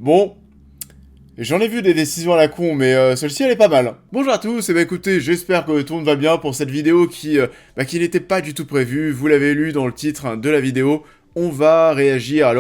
Bon, j'en ai vu des décisions à la con, mais celle-ci elle est pas mal. Bonjour à tous, et bah écoutez, j'espère que tout le monde va bien pour cette vidéo qui n'était pas du tout prévue. Vous l'avez lu dans le titre de la vidéo. On va réagir,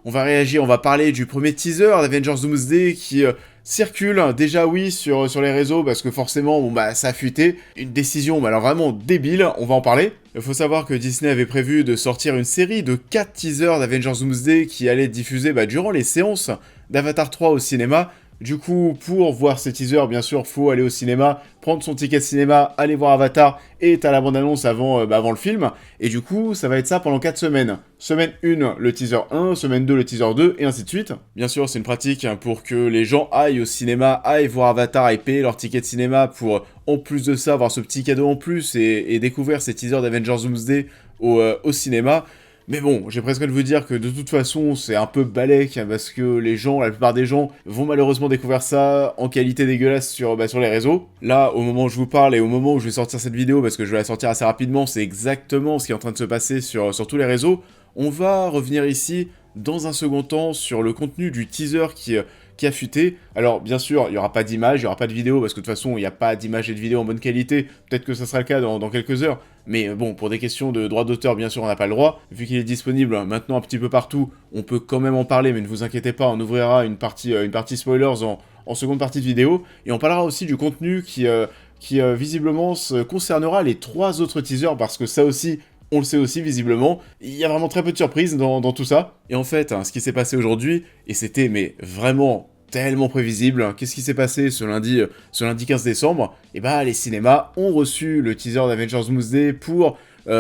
on va parler du premier teaser d'Avengers Doomsday qui circule déjà oui sur les réseaux parce que forcément bon bah ça a fuité. Une décision alors vraiment débile, on va en parler. Il faut savoir que Disney avait prévu de sortir une série de 4 teasers d'Avengers Doomsday qui allaient être diffusés durant les séances d'Avatar 3 au cinéma. Du coup, pour voir ces teasers, bien sûr, faut aller au cinéma, prendre son ticket de cinéma, aller voir Avatar, et t'as la bande-annonce avant le film. Et du coup, ça va être ça pendant 4 semaines. Semaine 1, le teaser 1, semaine 2, le teaser 2, et ainsi de suite. Bien sûr, c'est une pratique pour que les gens aillent au cinéma, aillent voir Avatar et payer leur ticket de cinéma pour, en plus de ça, avoir ce petit cadeau en plus et découvrir ces teasers d'Avengers Doomsday au cinéma. Mais bon, j'ai presque envie de vous dire que de toute façon, c'est un peu balèque, parce que la plupart des gens, vont malheureusement découvrir ça en qualité dégueulasse sur les réseaux. Là, au moment où je vous parle et au moment où je vais sortir cette vidéo, parce que je vais la sortir assez rapidement, c'est exactement ce qui est en train de se passer sur tous les réseaux. On va revenir ici, dans un second temps, sur le contenu du teaser qui a fuité. Alors, bien sûr, il n'y aura pas d'image, il n'y aura pas de vidéo, parce que de toute façon, il n'y a pas d'image et de vidéo en bonne qualité. Peut-être que ça sera le cas dans quelques heures. Mais bon, pour des questions de droit d'auteur, bien sûr, on n'a pas le droit. Vu qu'il est disponible maintenant un petit peu partout, on peut quand même en parler, mais ne vous inquiétez pas, on ouvrira une partie spoilers en seconde partie de vidéo. Et on parlera aussi du contenu qui visiblement concernera les 3 autres teasers, parce que ça aussi, on le sait aussi visiblement, il y a vraiment très peu de surprises dans tout ça. Et en fait, ce qui s'est passé aujourd'hui, et c'était mais vraiment tellement prévisible, qu'est-ce qui s'est passé ce lundi 15 décembre? Et bah les cinémas ont reçu le teaser d'Avengers Doomsday pour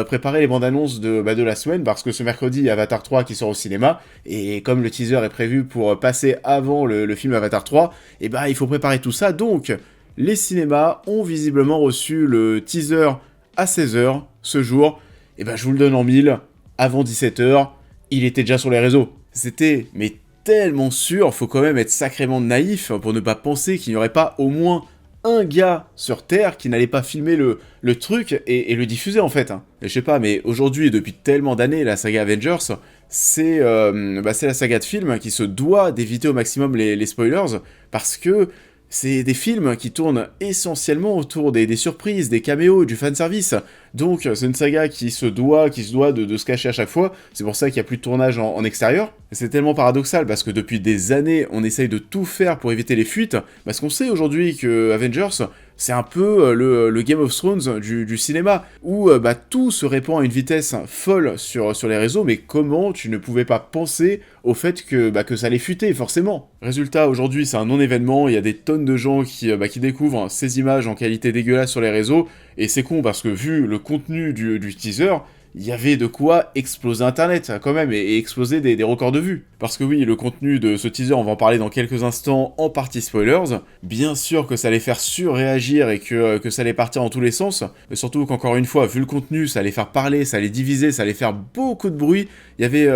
préparer les bandes annonces de la semaine, parce que ce mercredi, il y a Avatar 3 qui sort au cinéma, et comme le teaser est prévu pour passer avant le film Avatar 3, et bah il faut préparer tout ça, donc les cinémas ont visiblement reçu le teaser à 16h ce jour. Et ben je vous le donne en mille, avant 17h, il était déjà sur les réseaux. C'était, mais tellement sûr, faut quand même être sacrément naïf pour ne pas penser qu'il n'y aurait pas au moins un gars sur Terre qui n'allait pas filmer le truc et le diffuser en fait. Et je sais pas, mais aujourd'hui, depuis tellement d'années, la saga Avengers, c'est la saga de films qui se doit d'éviter au maximum les spoilers, parce que c'est des films qui tournent essentiellement autour des surprises, des caméos, du fanservice. Donc c'est une saga qui se doit de se cacher à chaque fois. C'est pour ça qu'il n'y a plus de tournage en extérieur. Et c'est tellement paradoxal parce que depuis des années, on essaye de tout faire pour éviter les fuites. Parce qu'on sait aujourd'hui que Avengers, c'est un peu le Game of Thrones du cinéma, où tout se répand à une vitesse folle sur les réseaux, mais comment tu ne pouvais pas penser au fait que ça allait fuiter, forcément. Résultat, aujourd'hui, c'est un non-événement, il y a des tonnes de gens qui découvrent ces images en qualité dégueulasse sur les réseaux, et c'est con parce que vu le contenu du teaser, il y avait de quoi exploser Internet, quand même, et exploser des records de vues. Parce que oui, le contenu de ce teaser, on va en parler dans quelques instants, en partie spoilers. Bien sûr que ça allait faire surréagir et que ça allait partir dans tous les sens, mais surtout qu'encore une fois, vu le contenu, ça allait faire parler, ça allait diviser, ça allait faire beaucoup de bruit. Il y avait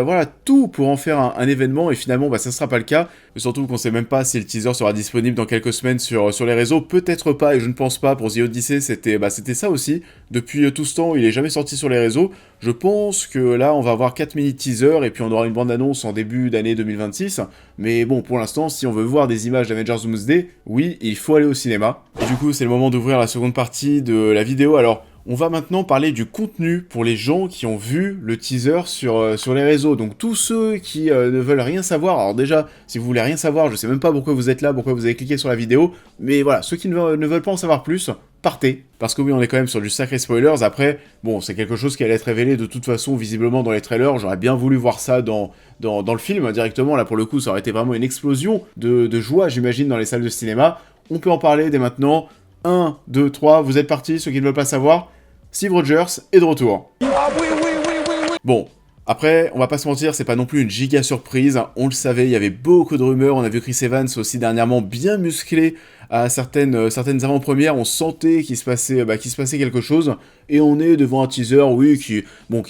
tout pour en faire un événement, et finalement, ça sera pas le cas. Mais surtout qu'on sait même pas si le teaser sera disponible dans quelques semaines sur les réseaux, peut-être pas, et je ne pense pas. Pour The Odyssey, c'était ça aussi. Depuis tout ce temps, il est jamais sorti sur les réseaux. Je pense que là, on va avoir 4 mini-teasers, et puis on aura une bande-annonce en début d'année 2026. Mais bon, pour l'instant, si on veut voir des images d'Avengers Doomsday, oui, il faut aller au cinéma. Et du coup, c'est le moment d'ouvrir la seconde partie de la vidéo. Alors, on va maintenant parler du contenu pour les gens qui ont vu le teaser sur les réseaux. Donc tous ceux qui ne veulent rien savoir, alors déjà, si vous voulez rien savoir, je sais même pas pourquoi vous êtes là, pourquoi vous avez cliqué sur la vidéo, mais voilà, ceux qui ne veulent pas en savoir plus, partez. Parce que oui, on est quand même sur du sacré spoilers. Après, bon, c'est quelque chose qui allait être révélé de toute façon, visiblement, dans les trailers. J'aurais bien voulu voir ça dans le film, directement. Là, pour le coup, ça aurait été vraiment une explosion de joie, j'imagine, dans les salles de cinéma. On peut en parler dès maintenant. 1, 2, 3, vous êtes partis, ceux qui ne veulent pas savoir. Steve Rogers est de retour. Ah oui, oui, oui, oui, oui. Bon, après, on va pas se mentir, c'est pas non plus une giga surprise, on le savait, il y avait beaucoup de rumeurs, on a vu Chris Evans aussi dernièrement bien musclé à certaines avant-premières, on sentait qu'il se passait quelque chose, et on est devant un teaser, oui, qui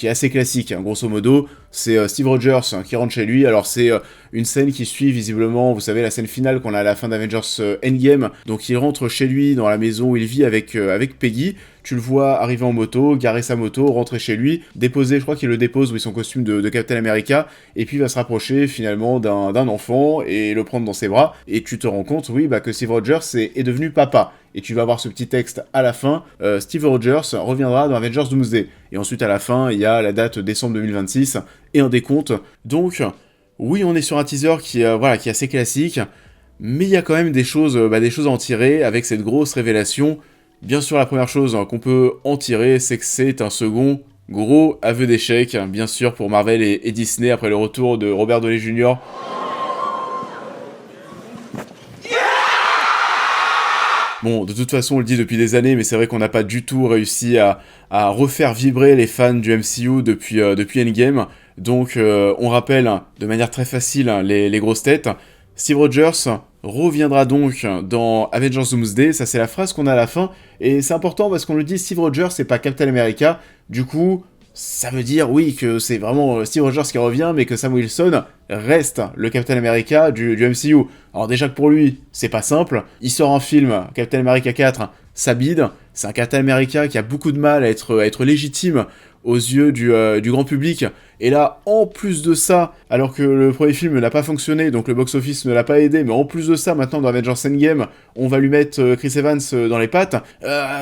est assez classique, hein, grosso modo. C'est Steve Rogers qui rentre chez lui. Alors c'est une scène qui suit visiblement, vous savez, la scène finale qu'on a à la fin d'Avengers Endgame. Donc il rentre chez lui dans la maison où il vit avec Peggy. Tu le vois arriver en moto, garer sa moto, rentrer chez lui, déposer, je crois qu'il le dépose, oui, son costume de Captain America, et puis il va se rapprocher finalement d'un enfant et le prendre dans ses bras, et tu te rends compte, oui, que Steve Rogers est devenu papa. Et tu vas voir ce petit texte à la fin, Steve Rogers reviendra dans Avengers Doomsday. Et ensuite à la fin, il y a la date décembre 2026 et un décompte. Donc, oui, on est sur un teaser qui est assez classique, mais il y a quand même des choses à en tirer avec cette grosse révélation. Bien sûr, la première chose qu'on peut en tirer, c'est que c'est un second gros aveu d'échec, bien sûr, pour Marvel et Disney après le retour de Robert Downey Jr. Bon, de toute façon, on le dit depuis des années, mais c'est vrai qu'on n'a pas du tout réussi à refaire vibrer les fans du MCU depuis Endgame. Donc, on rappelle de manière très facile les grosses têtes. Steve Rogers reviendra donc dans Avengers Doomsday, ça c'est la phrase qu'on a à la fin, et c'est important parce qu'on le dit, Steve Rogers c'est pas Captain America, du coup, ça veut dire, oui, que c'est vraiment Steve Rogers qui revient, mais que Sam Wilson reste le Captain America du MCU. Alors déjà que pour lui, c'est pas simple, il sort un film, Captain America 4, ça bide, c'est un Captain America qui a beaucoup de mal à être légitime aux yeux du grand public, et là, en plus de ça, alors que le premier film n'a pas fonctionné, donc le box-office ne l'a pas aidé, mais en plus de ça, maintenant dans Avengers Endgame, on va lui mettre Chris Evans dans les pattes,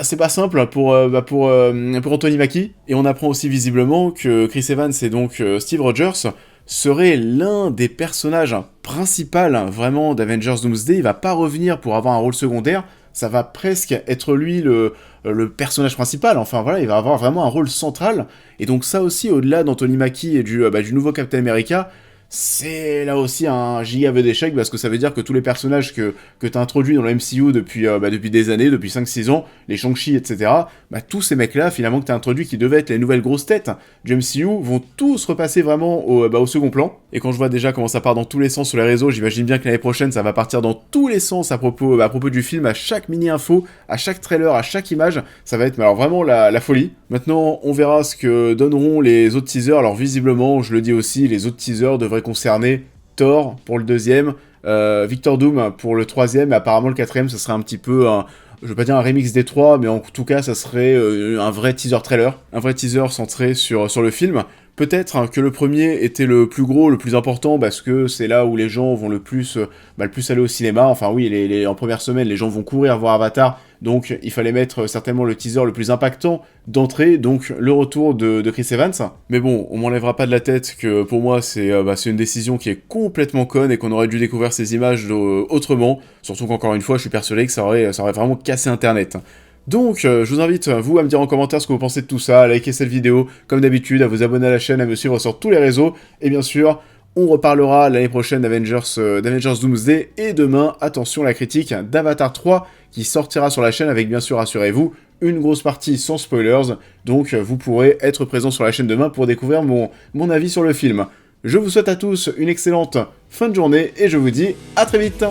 c'est pas simple pour Anthony Mackie, et on apprend aussi visiblement que Chris Evans et donc Steve Rogers serait l'un des personnages principaux vraiment d'Avengers Doomsday. Il va pas revenir pour avoir un rôle secondaire, ça va presque être lui le personnage principal, enfin voilà, il va avoir vraiment un rôle central, et donc ça aussi, au-delà d'Anthony Mackie et du nouveau Captain America, c'est là aussi un giga aveu d'échec, parce que ça veut dire que tous les personnages que t'as introduits dans le MCU depuis des années, depuis 5-6 ans, les Shang-Chi, etc., tous ces mecs-là, finalement, que t'as introduits, qui devaient être les nouvelles grosses têtes du MCU, vont tous repasser vraiment au second plan. Et quand je vois déjà comment ça part dans tous les sens sur les réseaux, j'imagine bien que l'année prochaine, ça va partir dans tous les sens à propos du film, à chaque mini-info, à chaque trailer, à chaque image, ça va être alors vraiment la folie. Maintenant, on verra ce que donneront les autres teasers. Alors visiblement, je le dis aussi, les autres teasers devraient concerner Thor pour le deuxième, Victor Doom pour le troisième, et apparemment le quatrième, ce serait un petit peu je veux pas dire un remix des trois, mais en tout cas, ça serait un vrai teaser trailer, un vrai teaser centré sur le film. Peut-être que le premier était le plus gros, le plus important, parce que c'est là où les gens vont le plus aller au cinéma. Enfin oui, en première semaine, les gens vont courir voir Avatar, donc il fallait mettre certainement le teaser le plus impactant d'entrée, donc le retour de Chris Evans. Mais bon, on m'enlèvera pas de la tête que pour moi c'est une décision qui est complètement conne et qu'on aurait dû découvrir ces images autrement. Surtout qu'encore une fois, je suis persuadé que ça aurait vraiment cassé Internet. Donc, je vous invite, vous, à me dire en commentaire ce que vous pensez de tout ça, à liker cette vidéo, comme d'habitude, à vous abonner à la chaîne, à me suivre sur tous les réseaux, et bien sûr, on reparlera l'année prochaine d'Avengers Doomsday, et demain, attention, la critique d'Avatar 3, qui sortira sur la chaîne avec, bien sûr, rassurez-vous, une grosse partie sans spoilers, donc vous pourrez être présent sur la chaîne demain pour découvrir mon avis sur le film. Je vous souhaite à tous une excellente fin de journée, et je vous dis à très vite.